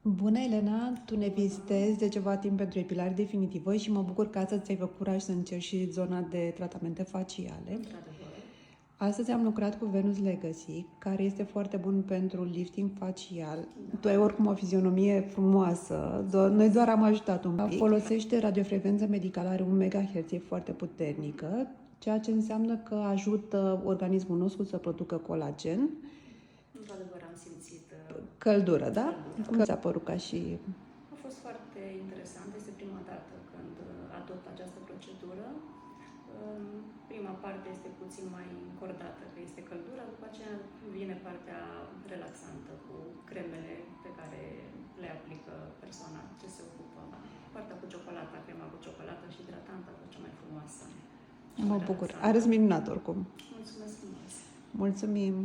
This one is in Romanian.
Bună, Elena! Tu ne vizitezi de ceva timp pentru epilare definitivă și mă bucur că astăzi ți-ai făcut curaj să încerci și zona de tratamente faciale. Într-adevăr. Astăzi am lucrat cu Venus Legacy, care este foarte bun pentru lifting facial. Da. Tu ai oricum o fizionomie frumoasă, noi doar am ajutat un pic. Folosește radiofrecvență medicală, are 1 MHz, e foarte puternică, ceea ce înseamnă că ajută organismul nostru să producă colagen. Într-adevăr am simțit Căldură, da? Cum ți-a părut ca și... A fost foarte interesant. Este prima dată când adopt această procedură. Prima parte este puțin mai încordată, că este căldura, după aceea vine partea relaxantă cu cremele pe care le aplică persoana ce se ocupă. Partea cu ciocolata, crema cu ciocolată și hidratanta a fost cea mai frumoasă. Mă bucur. Arăți minunat oricum. Mulțumesc frumos! Mulțumim!